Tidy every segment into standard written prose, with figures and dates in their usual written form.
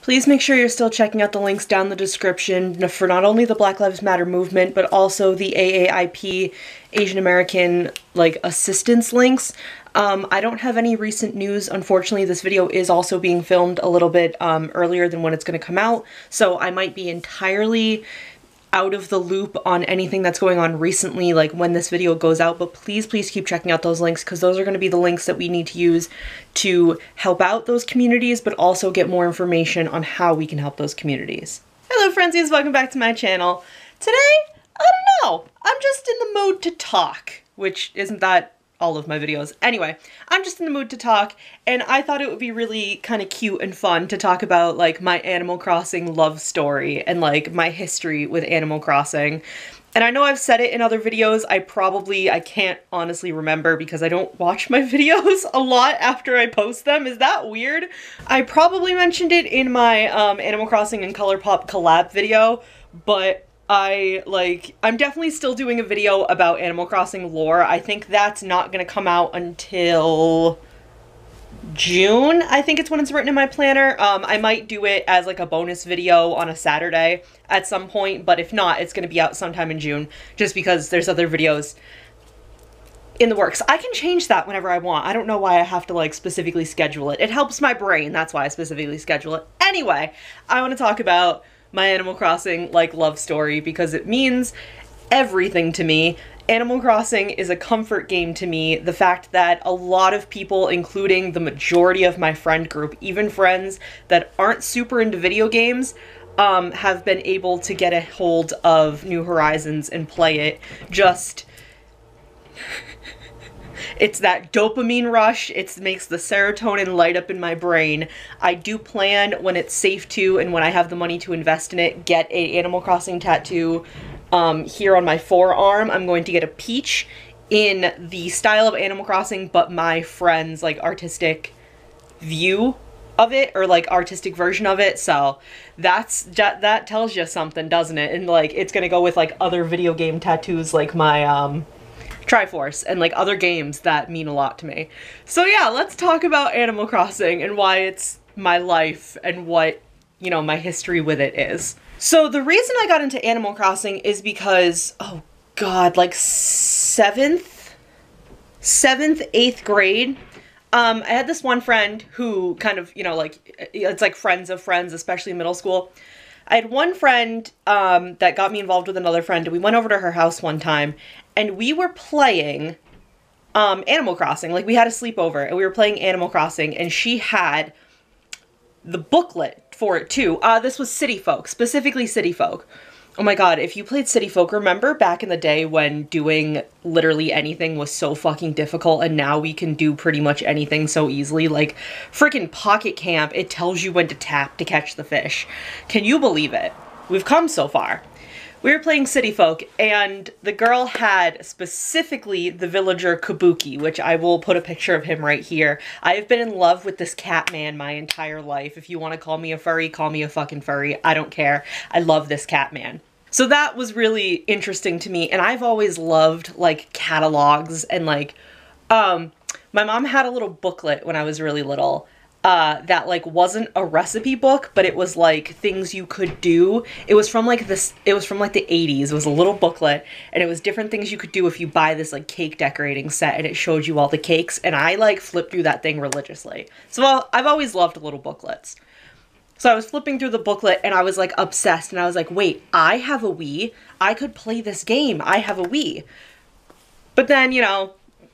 Please make sure you're still checking out the links down in the description for not only the Black Lives Matter movement, but also the AAIP Asian American assistance links. I don't have any recent news. Unfortunately, this video is also being filmed a little bit earlier than when it's going to come out, so I might be entirely out of the loop on anything that's going on recently, like when this video goes out, but please keep checking out those links, because those are going to be the links that we need to use to help out those communities, but also get more information on how we can help those communities. Hello Friendzies, welcome back to my channel. Today, I don't know, I'm just in the mood to talk, which isn't that all of my videos. Anyway, I'm just in the mood to talk, and I thought it would be really kind of cute and fun to talk about my Animal Crossing love story and my history with Animal Crossing. And I know I've said it in other videos. I can't honestly remember because I don't watch my videos a lot after I post them. Is that weird? I probably mentioned it in my Animal Crossing and ColourPop collab video, but I'm definitely still doing a video about Animal Crossing lore. I think that's not gonna come out until June. I think it's when it's written in my planner. I might do it as a bonus video on a Saturday at some point, but if not, it's gonna be out sometime in June, just because there's other videos in the works. I can change that whenever I want. I don't know why I have to specifically schedule it. It helps my brain, that's why I specifically schedule it. Anyway, I want to talk about my Animal Crossing love story because it means everything to me. Animal Crossing is a comfort game to me. The fact that a lot of people, including the majority of my friend group, even friends that aren't super into video games, have been able to get a hold of New Horizons and play it. It's that dopamine rush. It makes the serotonin light up in my brain. I do plan, when it's safe to and when I have the money to invest in it, get a Animal Crossing tattoo here on my forearm. I'm going to get a peach in the style of Animal Crossing, but my friend's artistic view of it, or artistic version of it. So that tells you something, doesn't it? And it's gonna go with other video game tattoos, like my Triforce and other games that mean a lot to me. So yeah, let's talk about Animal Crossing and why it's my life and what, my history with it is. So the reason I got into Animal Crossing is because, oh god, 7th, 8th grade, I had this one friend who kind of, it's friends of friends, especially in middle school. I had one friend that got me involved with another friend, and we went over to her house one time, and we were playing Animal Crossing. We had a sleepover, and we were playing Animal Crossing, and she had the booklet for it, too. This was City Folk, specifically City Folk. Oh my god, if you played City Folk, remember back in the day when doing literally anything was so fucking difficult, and now we can do pretty much anything so easily? Freaking Pocket Camp, it tells you when to tap to catch the fish. Can you believe it? We've come so far. We were playing City Folk, and the girl had specifically the villager Kabuki, which I will put a picture of him right here. I have been in love with this cat man my entire life. If you want to call me a furry, call me a fucking furry. I don't care. I love this cat man. So that was really interesting to me, and I've always loved, catalogs, and, my mom had a little booklet when I was really little, that wasn't a recipe book, but it was things you could do. It was from the 80s. It was a little booklet, and it was different things you could do if you buy this cake decorating set, and it showed you all the cakes, and I flipped through that thing religiously. So I've always loved little booklets. So I was flipping through the booklet, and I was obsessed, and I was wait, I have a Wii. I could play this game. I have a Wii. But then,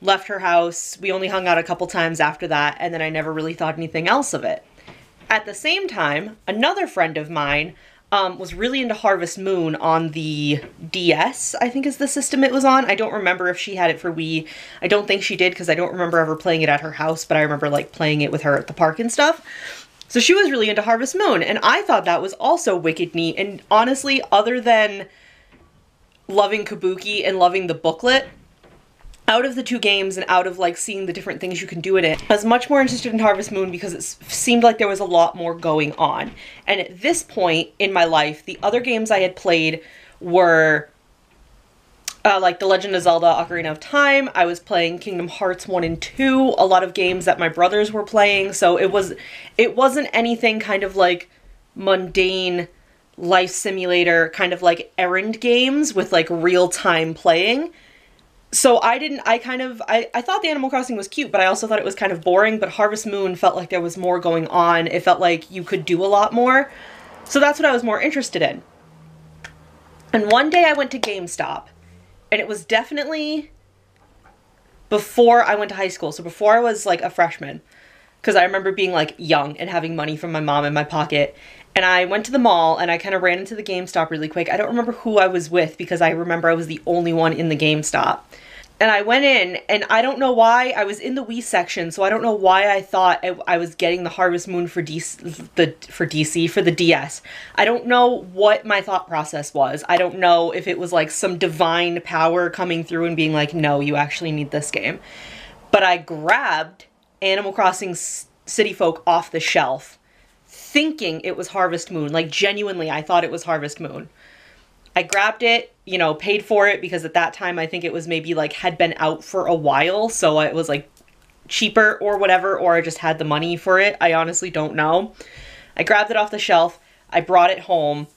left her house. We only hung out a couple times after that, and then I never really thought anything else of it. At the same time, another friend of mine was really into Harvest Moon on the DS, I think is the system it was on. I don't remember if she had it for Wii. I don't think she did, because I don't remember ever playing it at her house, but I remember playing it with her at the park and stuff. So she was really into Harvest Moon, and I thought that was also wicked neat. And honestly, other than loving Kabuki and loving the booklet, out of the two games and out of seeing the different things you can do in it, I was much more interested in Harvest Moon because it seemed like there was a lot more going on. And at this point in my life, the other games I had played were The Legend of Zelda Ocarina of Time. I was playing Kingdom Hearts 1 and 2, a lot of games that my brothers were playing, so it wasn't anything kind of mundane life simulator kind of like errand games with like real-time playing. So I thought the Animal Crossing was cute, but I also thought it was kind of boring, but Harvest Moon felt like there was more going on. It felt like you could do a lot more. So that's what I was more interested in. And one day I went to GameStop, and it was definitely before I went to high school. So before I was like a freshman, because I remember being like young and having money from my mom in my pocket. And I went to the mall and I kind of ran into the GameStop really quick. I don't remember who I was with because I remember I was the only one in the GameStop. And I went in, and I don't know why, I was in the Wii section, so I don't know why I thought I was getting the Harvest Moon for the DS. I don't know what my thought process was. I don't know if it was like some divine power coming through and being like, no, you actually need this game. But I grabbed Animal Crossing City Folk off the shelf, thinking it was Harvest Moon. Like, genuinely, I thought it was Harvest Moon. I grabbed it, you know, paid for it because at that time I think it was maybe like had been out for a while, so it was like cheaper or whatever, or I just had the money for it. I honestly don't know. I grabbed it off the shelf, I brought it home,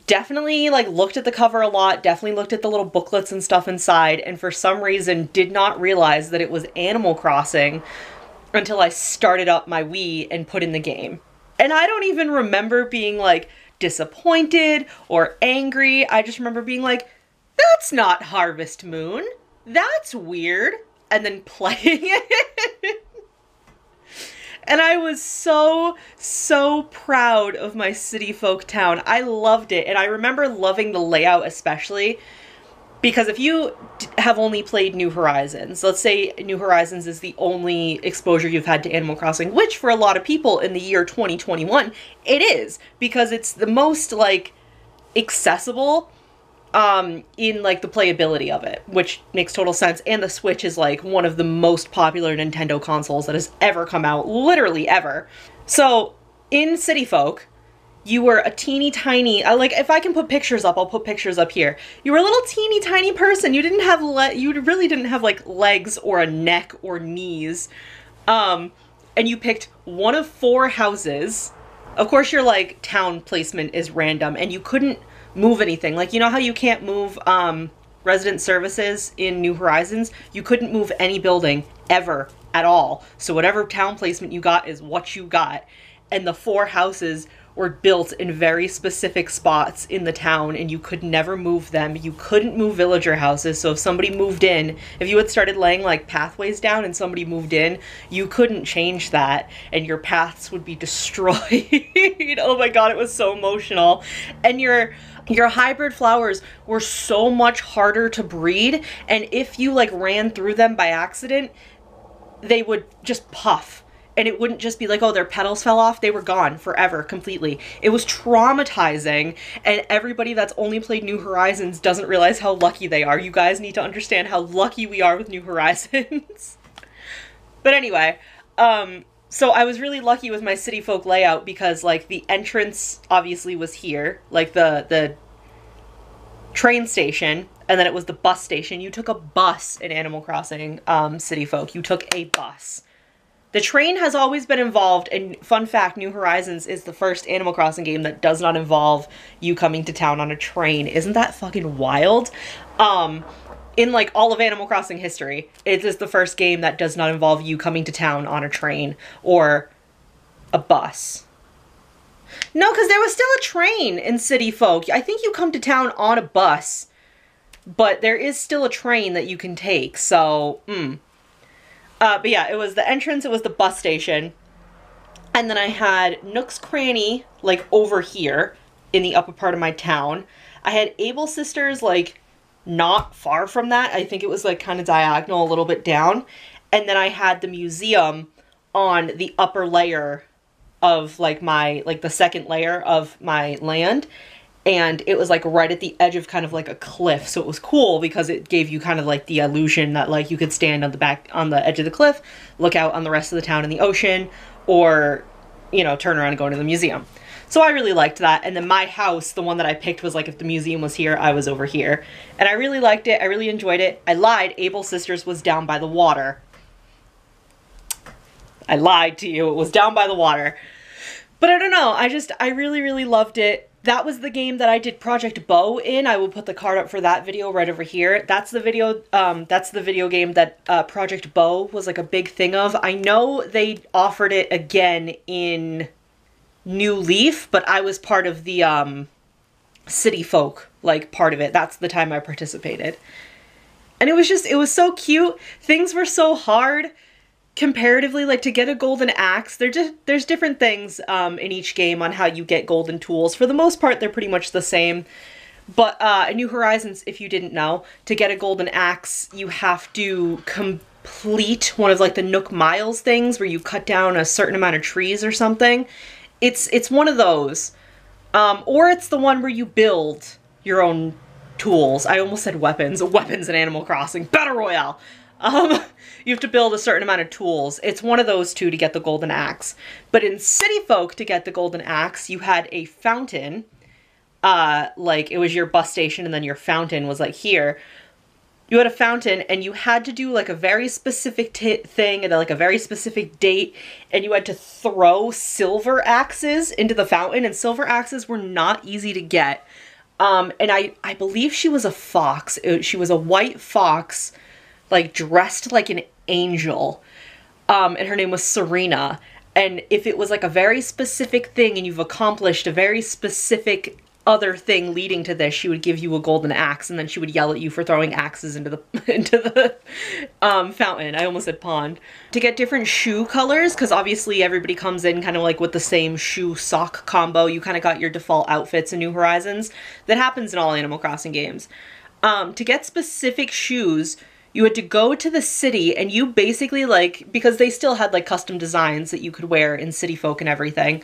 definitely like looked at the cover a lot, definitely looked at the little booklets and stuff inside, and for some reason did not realize that it was Animal Crossing until I started up my Wii and put in the game. And I don't even remember being like disappointed or angry. I just remember being like, that's not Harvest Moon. That's weird. And then playing it. And I was so proud of my City Folk town. I loved it. And I remember loving the layout especially because if you have only played New Horizons, let's say New Horizons is the only exposure you've had to Animal Crossing, which for a lot of people in the year 2021, it is, because it's the most, like, accessible in, like, the playability of it, which makes total sense. And the Switch is, like, one of the most popular Nintendo consoles that has ever come out, literally ever. So, in City Folk, you were a teeny tiny, like, if I can put pictures up, I'll put pictures up here. You were a little teeny tiny person. You didn't have, you really didn't have, like, legs or a neck or knees. And you picked one of 4 houses. Of course, your, like, town placement is random, and you couldn't move anything. Like, you know how you can't move, resident services in New Horizons? You couldn't move any building, ever, at all. So whatever town placement you got is what you got. And the 4 houses were built in very specific spots in the town, and you could never move them. You couldn't move villager houses, so if somebody moved in, if you had started laying like pathways down and somebody moved in, you couldn't change that, and your paths would be destroyed. Oh my god, it was so emotional. And your hybrid flowers were so much harder to breed, and if you like ran through them by accident, they would just puff. And it wouldn't just be like, oh, their petals fell off. They were gone forever, completely. It was traumatizing. And everybody that's only played New Horizons doesn't realize how lucky they are. You guys need to understand how lucky we are with New Horizons. But anyway, so I was really lucky with my City Folk layout because, like, the entrance obviously was here. Like, the train station, and then it was the bus station. You took a bus in Animal Crossing City Folk. You took a bus. The train has always been involved, and fun fact, New Horizons is the first Animal Crossing game that does not involve you coming to town on a train. Isn't that fucking wild? In, like, all of Animal Crossing history, it is the first game that does not involve you coming to town on a train or a bus. No, because there was still a train in City Folk. I think you come to town on a bus, but there is still a train that you can take, so, but yeah, it was the entrance, it was the bus station, and then I had Nook's Cranny, like, over here in the upper part of my town. I had Able Sisters, like, not far from that. I think it was, like, kind of diagonal, a little bit down. And then I had the museum on the upper layer of, like, my, like, the second layer of my land. And it was, like, right at the edge of kind of, like, a cliff. So it was cool because it gave you kind of, like, the illusion that, like, you could stand on the edge of the cliff, look out on the rest of the town and the ocean, or, you know, turn around and go to the museum. So I really liked that. And then my house, the one that I picked, was, like, if the museum was here, I was over here. And I really liked it. I really enjoyed it. I lied. Able Sisters was down by the water. I lied to you. It was down by the water. But I don't know, I really, really loved it. That was the game that I did Project Bow in. I will put the card up for that video right over here. That's the video game that Project Bow was like a big thing of. I know they offered it again in New Leaf, but I was part of the City Folk, like, part of it. That's the time I participated. And it was so cute. Things were so hard. Comparatively, like, to get a golden axe, there's different things in each game on how you get golden tools. For the most part, they're pretty much the same. But in New Horizons, if you didn't know, to get a golden axe, you have to complete one of like the Nook Miles things where you cut down a certain amount of trees or something. It's one of those. Or it's the one where you build your own tools. I almost said weapons. Weapons in Animal Crossing. Battle Royale! You have to build a certain amount of tools. It's one of those two to get the golden axe. But in City Folk, to get the golden axe, you had a fountain. Like, it was your bus station and then your fountain was like here. You had a fountain and you had to do like a very specific thing at like a very specific date, and you had to throw silver axes into the fountain, and silver axes were not easy to get. And I believe she was a fox. She was a white fox, like dressed like an angel, and her name was Serena. And if it was like a very specific thing and you've accomplished a very specific other thing leading to this, she would give you a golden axe, and then she would yell at you for throwing axes into the fountain. I almost said pond. To get different shoe colors, because obviously everybody comes in kind of like with the same shoe sock combo. You kind of got your default outfits in New Horizons. That happens in all Animal Crossing games. To get specific shoes, you had to go to the city, and you basically, like, because they still had like custom designs that you could wear in City Folk and everything.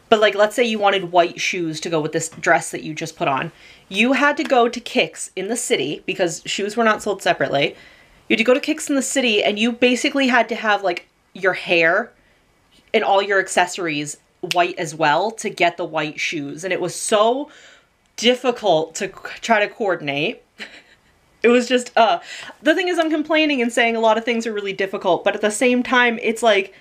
But like, let's say you wanted white shoes to go with this dress that you just put on. You had to go to Kix in the city, because shoes were not sold separately. You had to go to Kix in the city, and you basically had to have like your hair and all your accessories white as well to get the white shoes. And it was so difficult to try to coordinate. It was just, the thing is, I'm complaining and saying a lot of things are really difficult, but at the same time, it's like,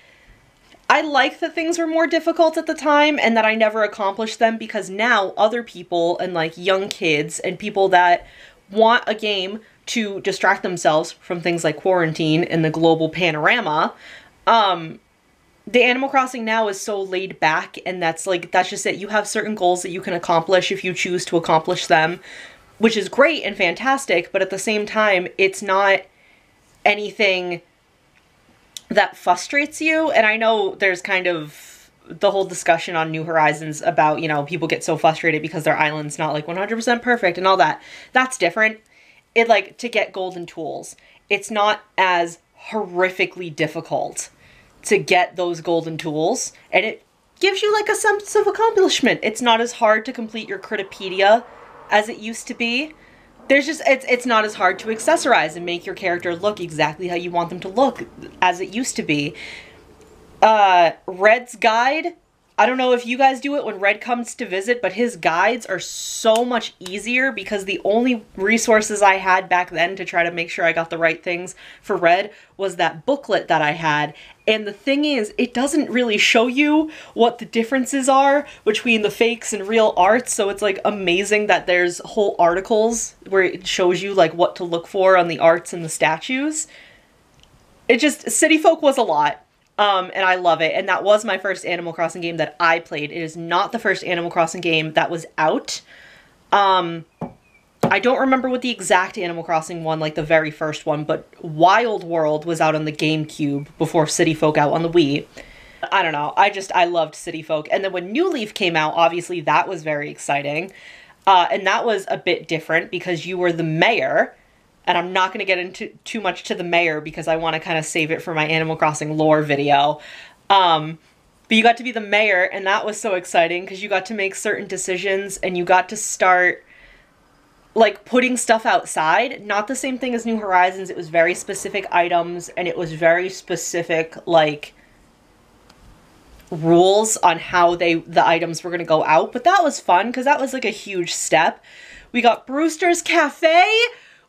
I like that things were more difficult at the time and that I never accomplished them, because now other people and like young kids and people that want a game to distract themselves from things like quarantine and the global panorama, the Animal Crossing now is so laid back, and that's just it. You have certain goals that you can accomplish if you choose to accomplish them, which is great and fantastic, but at the same time, it's not anything that frustrates you. And I know there's kind of the whole discussion on New Horizons about, you know, people get so frustrated because their island's not like 100% perfect and all that. That's different. It, like, to get golden tools, it's not as horrifically difficult to get those golden tools, and it gives you like a sense of accomplishment. It's not as hard to complete your Critterpedia as it used to be. There's just, it's not as hard to accessorize and make your character look exactly how you want them to look as it used to be. Red's guide, I don't know if you guys do it when Red comes to visit, but his guides are so much easier, because the only resources I had back then to try to make sure I got the right things for Red was that booklet that I had. And the thing is, it doesn't really show you what the differences are between the fakes and real arts, so it's like amazing that there's whole articles where it shows you like what to look for on the arts and the statues. It just, City Folk was a lot. And I love it. And that was my first Animal Crossing game that I played. It is not the first Animal Crossing game that was out. I don't remember what the exact Animal Crossing one, like the very first one, but Wild World was out on the GameCube before City Folk out on the Wii. I don't know. I loved City Folk. And then when New Leaf came out, obviously that was very exciting. And that was a bit different because you were the mayor. And I'm not going to get into too much to the mayor because I want to kind of save it for my Animal Crossing lore video. But you got to be the mayor, and that was so exciting because you got to make certain decisions and you got to start like putting stuff outside. Not the same thing as New Horizons. It was very specific items, and it was very specific like rules on how the items were going to go out. But that was fun because that was like a huge step. We got Brewster's Cafe,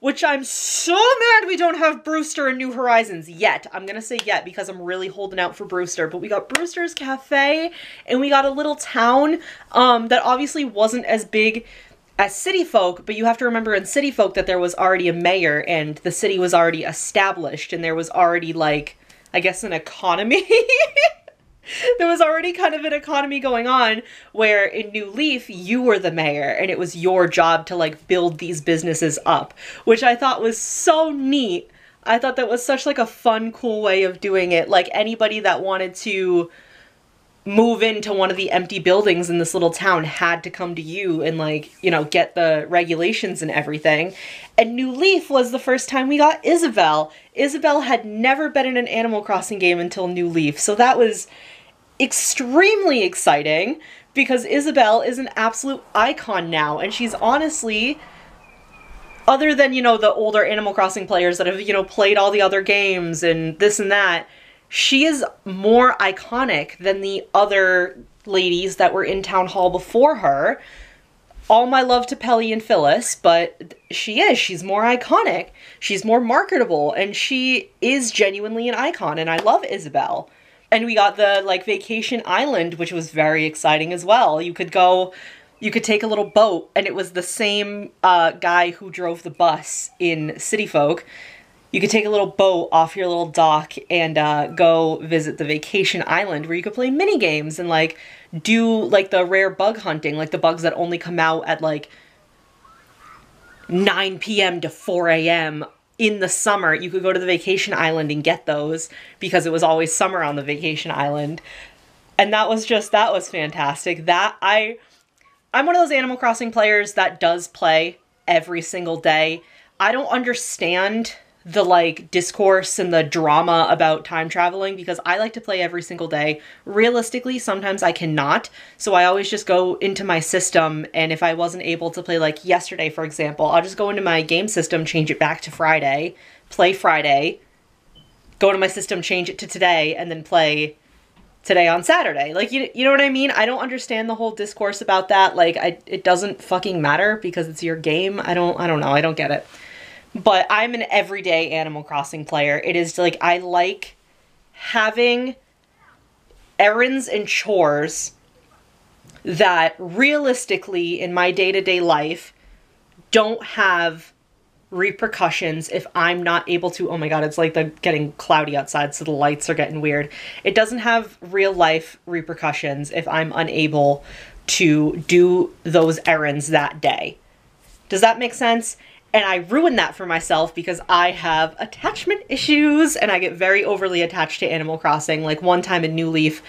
which I'm so mad we don't have Brewster in New Horizons yet. I'm gonna say yet because I'm really holding out for Brewster, but we got Brewster's Cafe, and we got a little town that obviously wasn't as big as City Folk, but you have to remember in City Folk that there was already a mayor, and the city was already established, and there was already, like, I guess an economy? There was already kind of an economy going on where in New Leaf, you were the mayor and it was your job to like build these businesses up, which I thought was so neat. I thought that was such like a fun, cool way of doing it. Like anybody that wanted to move into one of the empty buildings in this little town had to come to you and like, you know, get the regulations and everything. And New Leaf was the first time we got Isabelle. Isabelle had never been in an Animal Crossing game until New Leaf, so that was extremely exciting because Isabelle is an absolute icon now, and she's honestly, other than, you know, the older Animal Crossing players that have, you know, played all the other games and this and that, she is more iconic than the other ladies that were in Town Hall before her. All my love to Pelly and Phyllis, but she's more iconic, she's more marketable, and she is genuinely an icon, and I love Isabelle. And we got the, like, Vacation Island, which was very exciting as well. You could go, you could take a little boat, and it was the same guy who drove the bus in City Folk. You could take a little boat off your little dock and go visit the Vacation Island, where you could play mini games and, like, do, like, the rare bug hunting, like the bugs that only come out at, like, 9 p.m. to 4 a.m. in the summer. You could go to the Vacation Island and get those because it was always summer on the Vacation Island. And that was fantastic. I'm one of those Animal Crossing players that does play every single day. I don't understand the like discourse and the drama about time traveling because I like to play every single day. Realistically, sometimes I cannot, so I always just go into my system, and if I wasn't able to play like yesterday, for example, I'll just go into my game system, change it back to Friday, play Friday, go to my system, change it to today, and then play today on Saturday. Like, you know what I mean? I don't understand the whole discourse about that. Like, it doesn't fucking matter because it's your game. I don't know. I don't get it. But I'm an everyday Animal Crossing player. It is like, I like having errands and chores that realistically in my day-to-day life don't have repercussions if I'm not able to, oh my god, it's like getting cloudy outside, so the lights are getting weird. It doesn't have real life repercussions if I'm unable to do those errands that day. Does that make sense? And I ruin that for myself because I have attachment issues and I get very overly attached to Animal Crossing. Like one time in New Leaf,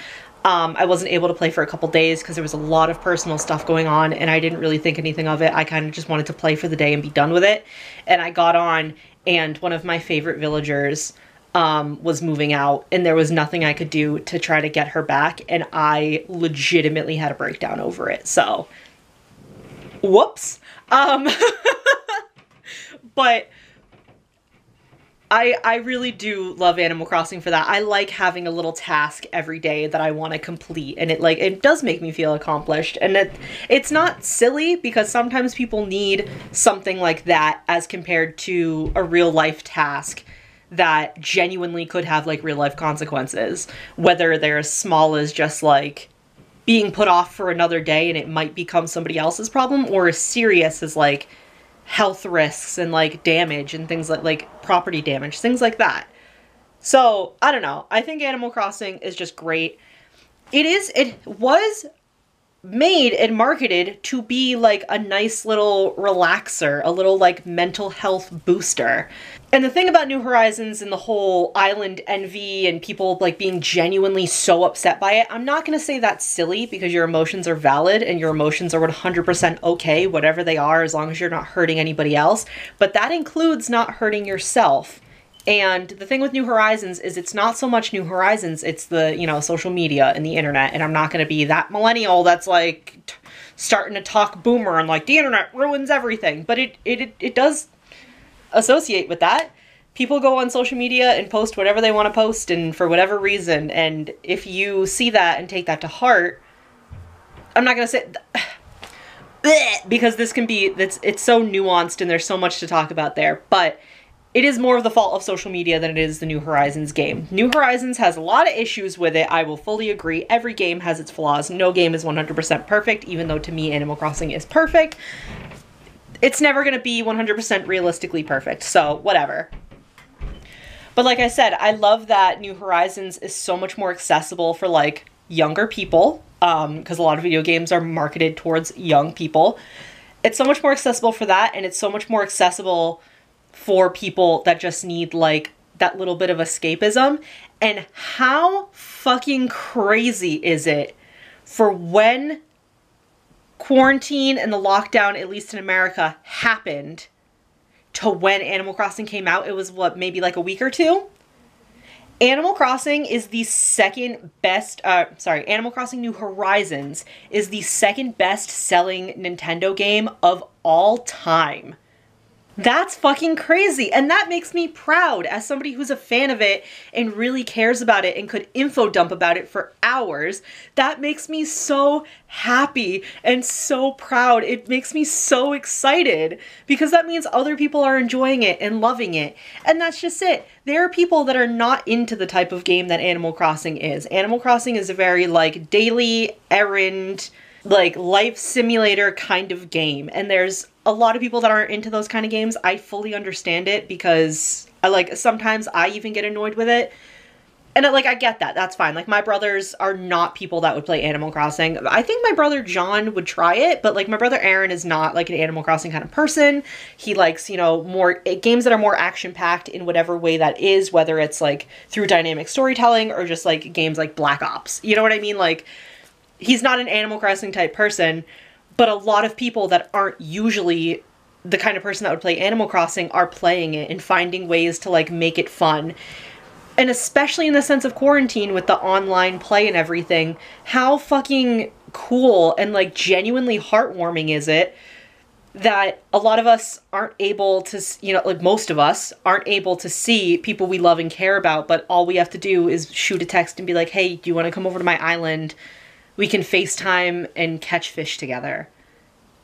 I wasn't able to play for a couple days because there was a lot of personal stuff going on and I didn't really think anything of it. I kind of just wanted to play for the day and be done with it. And I got on and one of my favorite villagers was moving out and there was nothing I could do to try to get her back. And I legitimately had a breakdown over it. So, whoops. But I really do love Animal Crossing for that. I like having a little task every day that I want to complete, and it does make me feel accomplished. And it's not silly because sometimes people need something like that as compared to a real life task that genuinely could have like real life consequences, whether they're as small as just like being put off for another day and it might become somebody else's problem, or as serious as like health risks and like damage and things like property damage, things like that. So I don't know. I think Animal Crossing is just great. It was made and marketed to be like a nice little relaxer, a little like mental health booster. And the thing about New Horizons and the whole island envy and people like being genuinely so upset by it, I'm not going to say that's silly because your emotions are valid and your emotions are 100% okay, whatever they are, as long as you're not hurting anybody else. But that includes not hurting yourself. And the thing with New Horizons is it's not so much New Horizons, it's the, you know, social media and the internet. And I'm not going to be that millennial that's like starting to talk boomer and like the internet ruins everything. But it does associate with that. People go on social media and post whatever they want to post and for whatever reason. And if you see that and take that to heart, I'm not going to say... because this can be, it's so nuanced and there's so much to talk about there, but it is more of the fault of social media than it is the New Horizons game. New Horizons has a lot of issues with it. I will fully agree. Every game has its flaws. No game is 100% perfect, even though to me Animal Crossing is perfect. It's never going to be 100% realistically perfect, so whatever. But like I said, I love that New Horizons is so much more accessible for like younger people, because a lot of video games are marketed towards young people. It's so much more accessible for that, and it's so much more accessible for people that just need like that little bit of escapism. And how fucking crazy is it for when quarantine and the lockdown, at least in America, happened to when Animal Crossing came out? It was what, maybe like a week or two? Animal Crossing is the second best, Animal Crossing New Horizons is the second best selling Nintendo game of all time. That's fucking crazy, and that makes me proud as somebody who's a fan of it and really cares about it and could info dump about it for hours. That makes me so happy and so proud. It makes me so excited because that means other people are enjoying it and loving it. And that's just it. There are people that are not into the type of game that Animal Crossing is. Animal Crossing is a very like daily errand, like life simulator kind of game, and there's a lot of people that aren't into those kind of games. I fully understand it because sometimes I even get annoyed with it, and I get that. That's fine. Like, my brothers are not people that would play Animal Crossing. I think my brother John would try it, but like my brother Aaron is not like an Animal Crossing kind of person. He likes, you know, more games that are more action-packed in whatever way that is, whether it's like through dynamic storytelling or just like games like Black Ops. You know what I mean? Like, he's not an Animal Crossing type person, but a lot of people that aren't usually the kind of person that would play Animal Crossing are playing it and finding ways to like make it fun. And especially in the sense of quarantine with the online play and everything, how fucking cool and like genuinely heartwarming is it that a lot of us aren't able to, you know, like most of us aren't able to see people we love and care about, but all we have to do is shoot a text and be like, hey, do you want to come over to my island? We can FaceTime and catch fish together.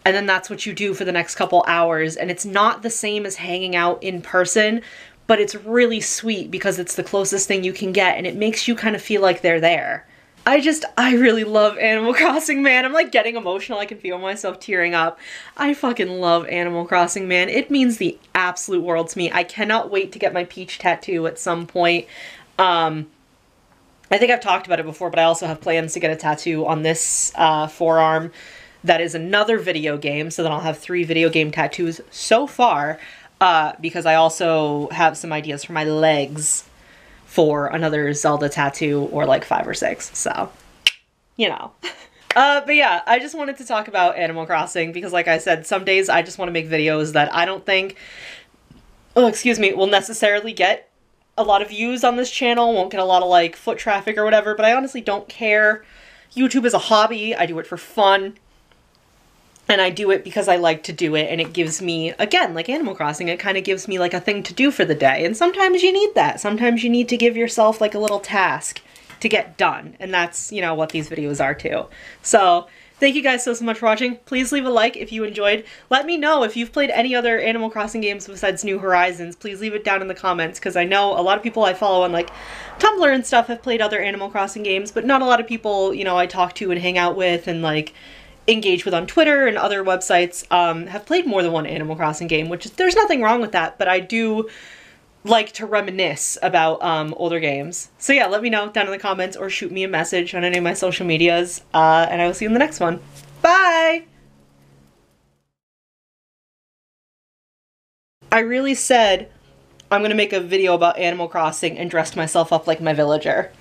And then that's what you do for the next couple hours. And it's not the same as hanging out in person, but it's really sweet because it's the closest thing you can get and it makes you kind of feel like they're there. I really love Animal Crossing, man. I'm like getting emotional. I can feel myself tearing up. I fucking love Animal Crossing, man. It means the absolute world to me. I cannot wait to get my peach tattoo at some point. I think I've talked about it before, but I also have plans to get a tattoo on this forearm that is another video game, so then I'll have 3 video game tattoos so far, because I also have some ideas for my legs for another Zelda tattoo, or like 5 or 6, so, you know. But yeah, I just wanted to talk about Animal Crossing, because like I said, some days I just want to make videos that I don't think, will necessarily get a lot of views on this channel, won't get a lot of like foot traffic or whatever, but I honestly don't care. YouTube is a hobby. I do it for fun. And I do it because I like to do it, and it gives me, again, like Animal Crossing, it kind of gives me like a thing to do for the day. And sometimes you need that. Sometimes you need to give yourself like a little task to get done. And that's, you know, what these videos are too. So thank you guys so much for watching. Please leave a like if you enjoyed. Let me know if you've played any other Animal Crossing games besides New Horizons. Please leave it down in the comments, because I know a lot of people I follow on like Tumblr and stuff have played other Animal Crossing games, but not a lot of people, you know, I talk to and hang out with and like engage with on Twitter and other websites have played more than one Animal Crossing game, which is, there's nothing wrong with that, but I do like to reminisce about older games. So yeah, let me know down in the comments or shoot me a message on any of my social medias, and I will see you in the next one. Bye! I really said I'm gonna make a video about Animal Crossing and dressed myself up like my villager.